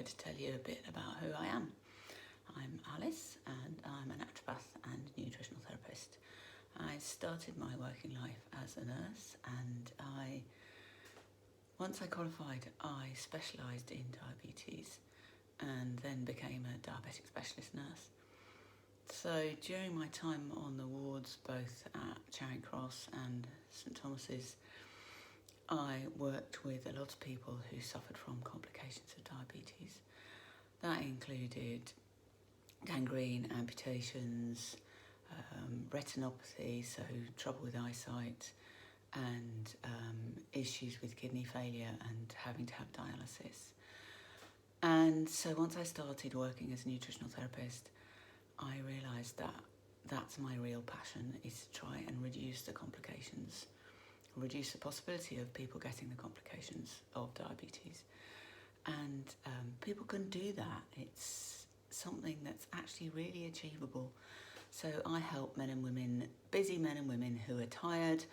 to tell you a bit about who I am. I'm Alice and I'm a naturopath and nutritional therapist. I started my working life as a nurse, and once I qualified, I specialised in diabetes and then became a diabetic specialist nurse. So during my time on the wards, both at Charing Cross and St Thomas's, I worked with a lot of people who suffered from complications of diabetes. That included gangrene, amputations, retinopathy, so trouble with eyesight, and issues with kidney failure and having to have dialysis. And so once I started working as a nutritional therapist, I realised that that's my real passion, is to try and reduce the complications, reduce the possibility of people getting the complications of diabetes. And people can do that. It's something that's actually really achievable. So I help men and women, busy men and women who are tired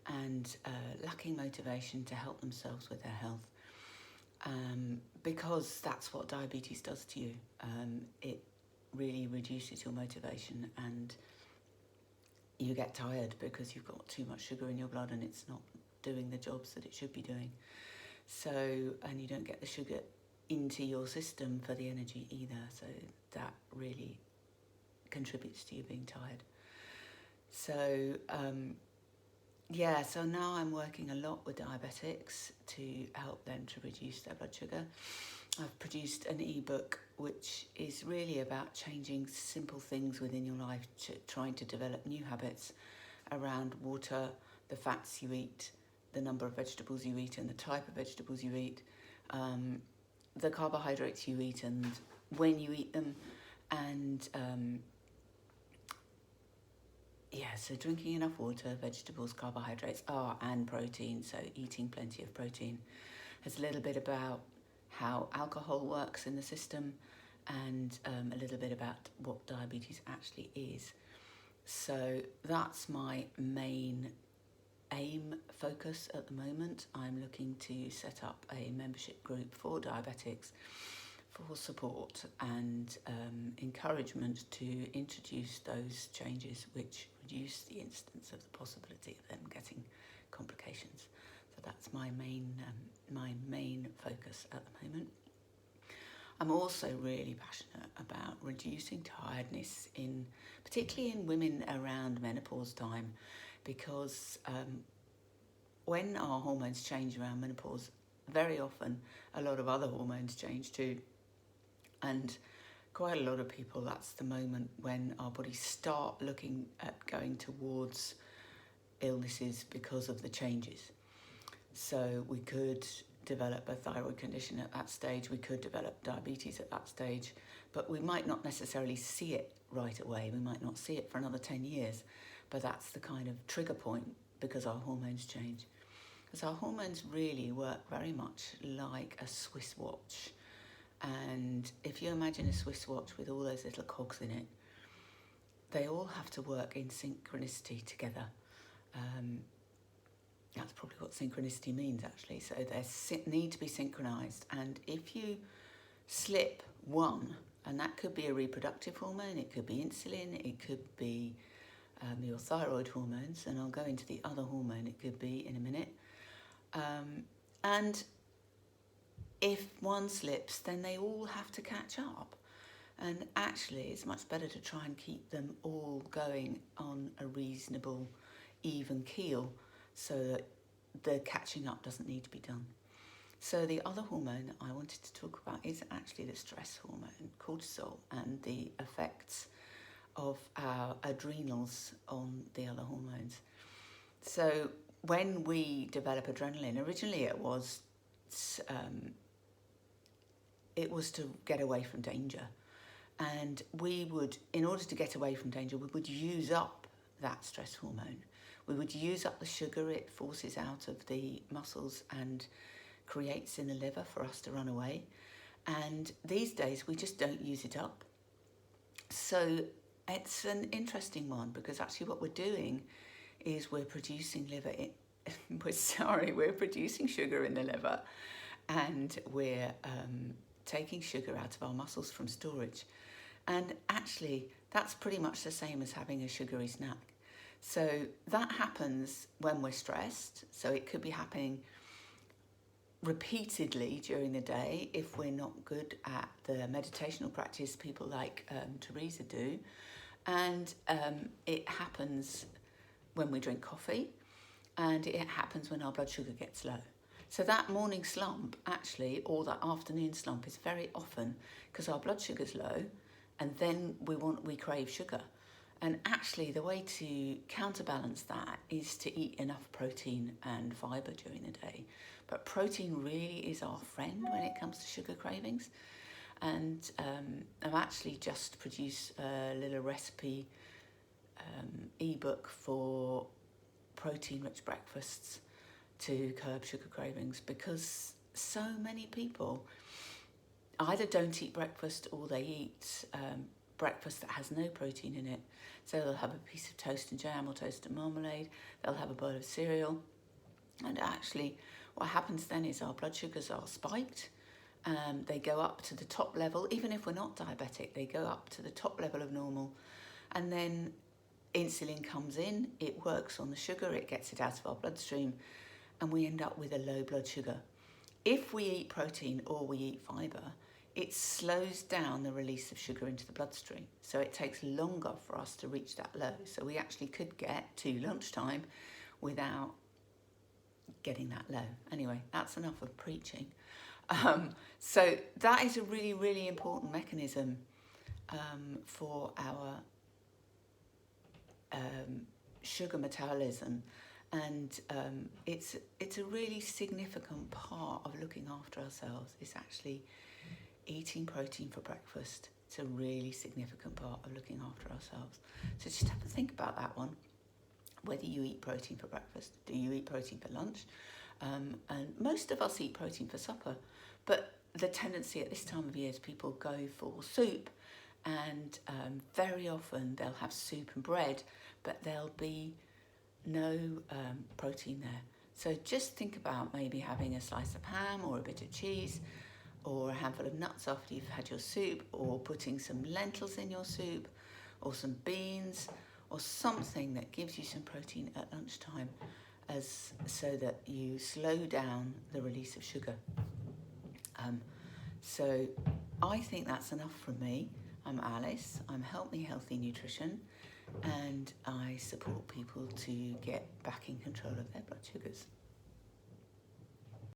and lacking motivation to help themselves with their health. Because that's what diabetes does to you. It really reduces your motivation and you get tired because you've got too much sugar in your blood and it's not doing the jobs that it should be doing. So, and you don't get the sugar into your system for the energy either. So that really contributes to you being tired. So, so now I'm working a lot with diabetics to help them to reduce their blood sugar. I've produced an ebook which is really about changing simple things within your life, trying to develop new habits around water, the fats you eat, the number of vegetables you eat and the type of vegetables you eat, the carbohydrates you eat and when you eat them, and so drinking enough water, vegetables, carbohydrates, and protein, so eating plenty of protein. There's a little bit about how alcohol works in the system and a little bit about what diabetes actually is. So that's my main focus at the moment. I'm looking to set up a membership group for diabetics for support and encouragement to introduce those changes which reduce the instance of the possibility of them getting complications. So that's my main focus at the moment. I'm also really passionate about reducing tiredness, particularly in women around menopause time, because when our hormones change around menopause, very often a lot of other hormones change too. And quite a lot of people, that's the moment when our bodies start looking at going towards illnesses because of the changes. So we could develop a thyroid condition at that stage, we could develop diabetes at that stage, but we might not necessarily see it right away. We might not see it for another 10 years, but that's the kind of trigger point because our hormones change. Because our hormones really work very much like a Swiss watch. And if you imagine a Swiss watch with all those little cogs in it, they all have to work in synchronicity together. That's probably what synchronicity means, actually. So they need to be synchronized. And if you slip one, and that could be a reproductive hormone, it could be insulin, it could be your thyroid hormones, and I'll go into the other hormone it could be in a minute. And if one slips, then they all have to catch up. And actually, it's much better to try and keep them all going on a reasonable, even keel, so that the catching up doesn't need to be done. So the other hormone I wanted to talk about is actually the stress hormone, cortisol, and the effects of our adrenals on the other hormones. So when we develop adrenaline, originally it was to get away from danger. And we would, in order to get away from danger, we would use up that stress hormone. We would use up the sugar it forces out of the muscles and creates in the liver for us to run away. And these days we just don't use it up. So it's an interesting one, because actually what we're doing is we're producing we're producing sugar in the liver, and we're taking sugar out of our muscles from storage. And actually, that's pretty much the same as having a sugary snack. So that happens when we're stressed. So it could be happening repeatedly during the day if we're not good at the meditational practice people like Teresa do. And it happens when we drink coffee, and it happens when our blood sugar gets low. So that morning slump, actually, or that afternoon slump, is very often because our blood sugar's low, and then we crave sugar. And actually, the way to counterbalance that is to eat enough protein and fibre during the day. But protein really is our friend when it comes to sugar cravings. And I've actually just produced a little recipe ebook for protein-rich breakfasts to curb sugar cravings, because so many people either don't eat breakfast or they eat breakfast that has no protein in it. So they'll have a piece of toast and jam or toast and marmalade, they'll have a bowl of cereal, and actually what happens then is our blood sugars are spiked. They go up to the top level, even if we're not diabetic, they go up to the top level of normal, and then insulin comes in, it works on the sugar, it gets it out of our bloodstream, and we end up with a low blood sugar. If we eat protein or we eat fibre, it slows down the release of sugar into the bloodstream. So it takes longer for us to reach that low. So we actually could get to lunchtime without getting that low. Anyway, that's enough of preaching. So that is a really, really important mechanism for our sugar metabolism, and it's a really significant part of looking after ourselves. It's actually eating protein for breakfast. It's a really significant part of looking after ourselves. So just have to think about that one. Whether you eat protein for breakfast, do you eat protein for lunch? And most of us eat protein for supper, but the tendency at this time of year is people go for soup, and very often they'll have soup and bread, but there'll be no protein there. So just think about maybe having a slice of ham or a bit of cheese or a handful of nuts after you've had your soup, or putting some lentils in your soup or some beans or something that gives you some protein at lunchtime, so that you slow down the release of sugar. So I think that's enough from me. I'm Alice, I'm Help Me Healthy Nutrition, and I support people to get back in control of their blood sugars.